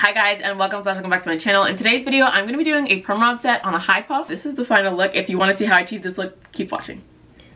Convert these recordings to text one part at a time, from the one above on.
Hi guys, and welcome back to my channel. In today's video, I'm going to be doing a perm rod set on a high puff. This is the final look. If you want to see how I achieve this look, keep watching.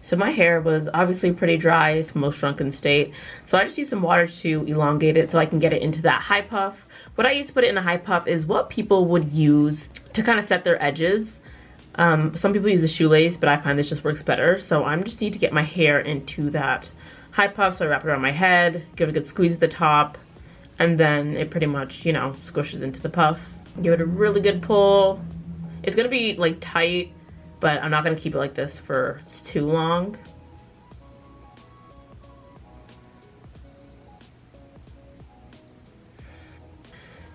So my hair was obviously pretty dry, it's most shrunken state. So I just used some water to elongate it so I can get it into that high puff. What I used to put it in a high puff is what people would use to kind of set their edges. Some people use a shoelace, but I find this just works better. So I just need to get my hair into that high puff. So I wrap it around my head, give it a good squeeze at the top, and then it pretty much, you know, squishes into the puff. Give it a really good pull. It's gonna be like tight, but I'm not gonna keep it like this for too long.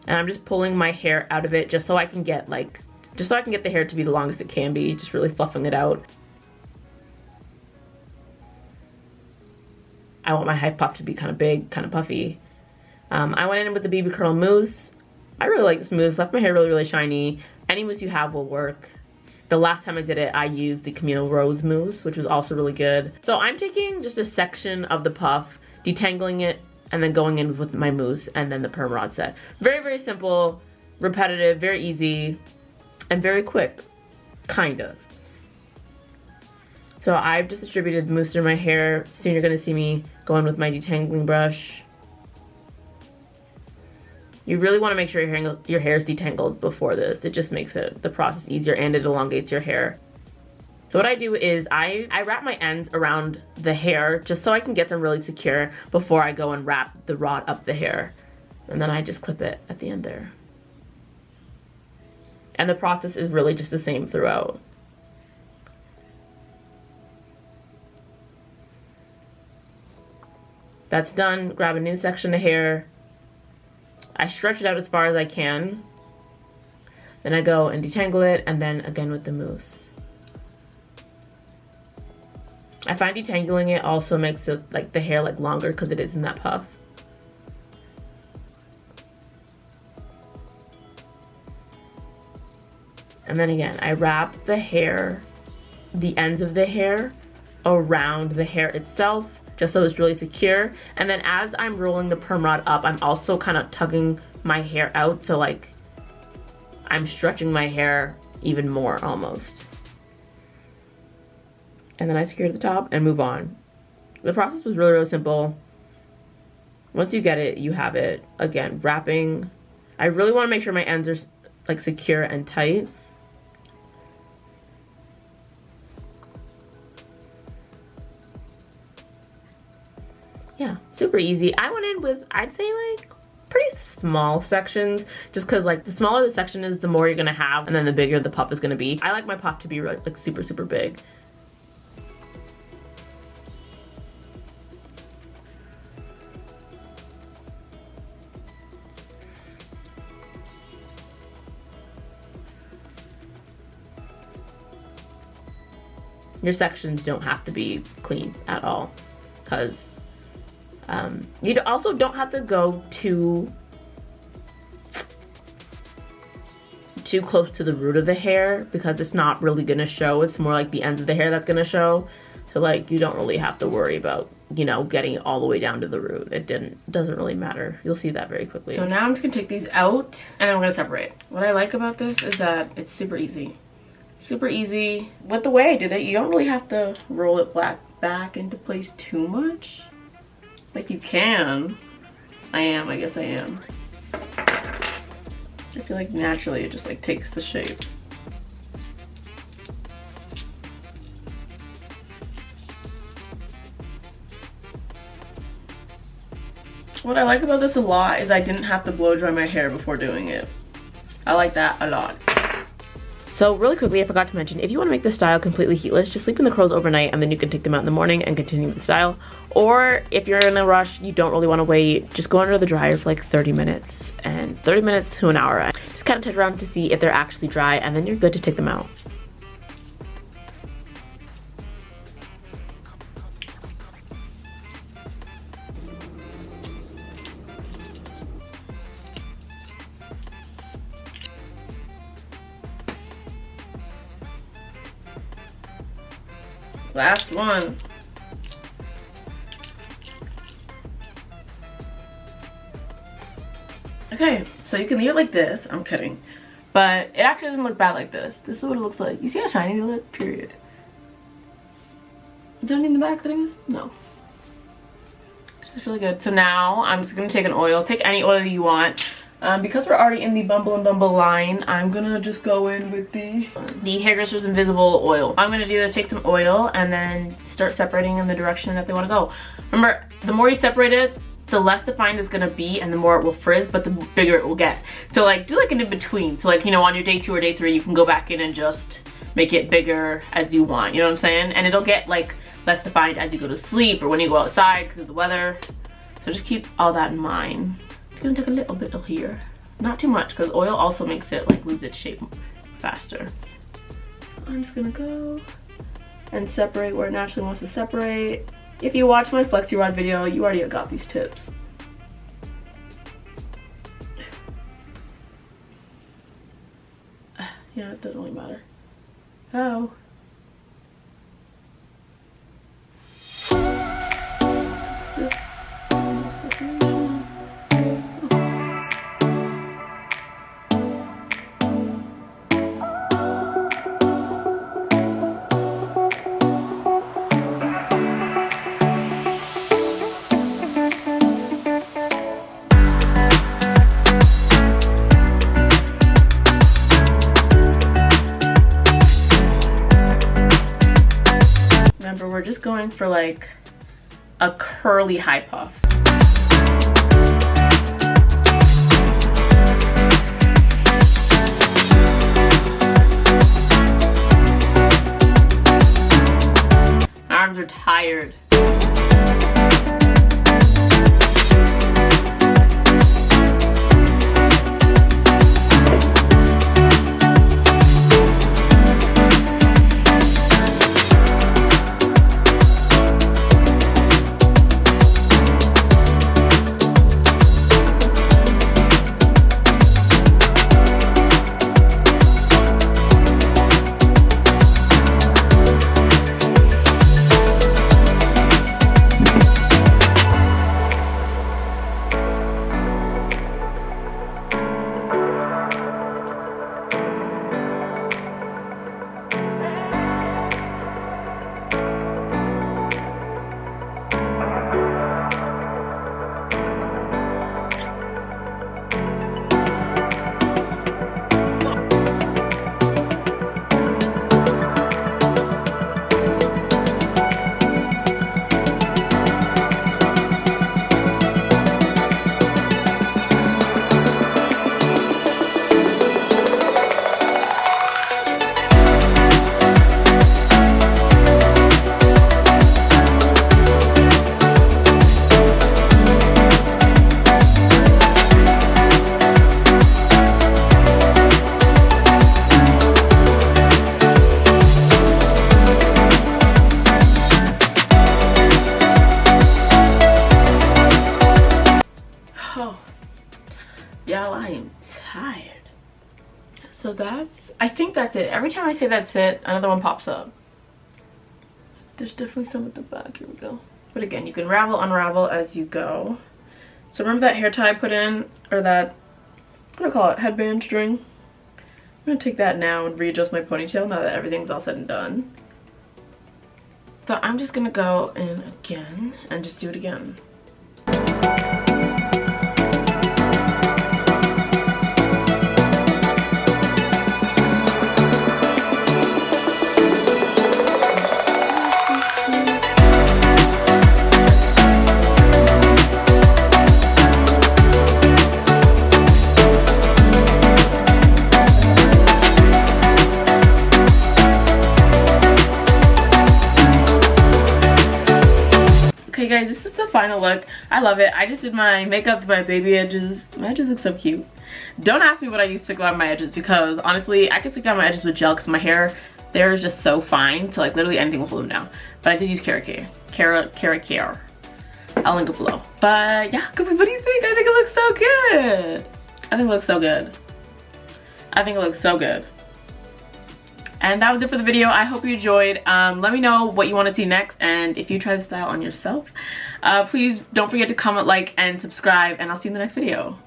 And I'm just pulling my hair out of it just so I can get the hair to be the longest it can be, just really fluffing it out. I want my high puff to be kind of big, kind of puffy. I went in with the BB Curl mousse. I really like this mousse, left my hair really, really shiny. Any mousse you have will work. The last time I did it, I used the Camino Rose mousse, which was also really good. So I'm taking just a section of the puff, detangling it, and then going in with my mousse and then the perm rod set. Very, very simple, repetitive, very easy, and very quick, kind of. So I've just distributed the mousse through my hair. Soon you're gonna see me go in with my detangling brush. You really want to make sure your hair is detangled before this. It just makes the process easier and it elongates your hair. So what I do is I wrap my ends around the hair just so I can get them really secure before I go and wrap the rod up the hair. And then I just clip it at the end there. And the process is really just the same throughout. That's done. Grab a new section of hair. I stretch it out as far as I can. Then I go and detangle it, and then again with the mousse. I find detangling it also makes it like the hair like longer because it is in that puff. And then again, I wrap the hair, the ends of the hair around the hair itself, just so it's really secure. And then as I'm rolling the perm rod up, I'm also kind of tugging my hair out, so like I'm stretching my hair even more almost. And then I secure the top and move on. The process was really, really simple. Once you get it, you have it. Again, wrapping. I really want to make sure my ends are like secure and tight. Yeah, super easy. I went in with, I'd say like pretty small sections, just because like the smaller the section is, the more you're gonna have, and then the bigger the puff is gonna be. I like my puff to be like super, super big. Your sections don't have to be clean at all, because you also don't have to go too close to the root of the hair, because it's not really gonna show. It's more like the ends of the hair that's gonna show. So like you don't really have to worry about, you know, getting it all the way down to the root. Doesn't really matter. You'll see that very quickly. So now I'm just gonna take these out and I'm gonna separate. What I like about this is that it's super easy. Super easy. With the way I did it, you don't really have to roll it back into place too much. Like you can. I guess I am. I feel like naturally it just like takes the shape. What I like about this a lot is I didn't have to blow dry my hair before doing it. I like that a lot. So really quickly, I forgot to mention, if you want to make this style completely heatless, just sleep in the curls overnight and then you can take them out in the morning and continue with the style. Or if you're in a rush, you don't really want to wait, just go under the dryer for like 30 minutes and 30 minutes to an hour. Just kind of touch around to see if they're actually dry, and then you're good to take them out. Last one. Okay, So you can leave it like this. I'm kidding. But it actually doesn't look bad like this. This is what it looks like. You see how shiny they look? Period. Do I need the back things? No. It's really good. So now I'm just going to take an oil. Take any oil you want. Because we're already in the Bumble & Bumble line, I'm going to just go in with the Hairdresser's Invisible oil. I'm going to do is take some oil and then start separating in the direction that they want to go. Remember, the more you separate it, the less defined it's going to be and the more it will frizz, but the bigger it will get. So like, do like an in-between. So like, you know, on your day 2 or day 3, you can go back in and just make it bigger as you want. You know what I'm saying? And it'll get like less defined as you go to sleep or when you go outside because of the weather. So just keep all that in mind. It's gonna take a little bit of here, not too much, because oil also makes it like lose its shape faster. I'm just gonna go and separate where it naturally wants to separate. If you watch my Flexi Rod video, you already got these tips. Yeah, it doesn't really matter. How? We're just going for like a curly high puff. My arms are tired. Y'all, I am tired. So I think that's it. Every time I say that's it, another one pops up. There's definitely some at the back. Here we go. But again, you can ravel, unravel as you go. So remember that hair tie I put in, or that, what do I call it, headband string? I'm gonna take that now and readjust my ponytail now that everything's all said and done. So I'm just gonna go in again and just do it again. Okay guys, this is the final look. I love it. I just did my makeup to my baby edges. My edges look so cute. Don't ask me what I use to stick on my edges because honestly, I can stick down my edges with gel because my hair there is just so fine to like literally anything will hold them down. But I did use Kera. I'll link it below. But yeah, what do you think? I think it looks so good. I think it looks so good. I think it looks so good. And that was it for the video. I hope you enjoyed. Let me know what you want to see next, and if you try the style on yourself, please don't forget to comment, like, and subscribe, and I'll see you in the next video.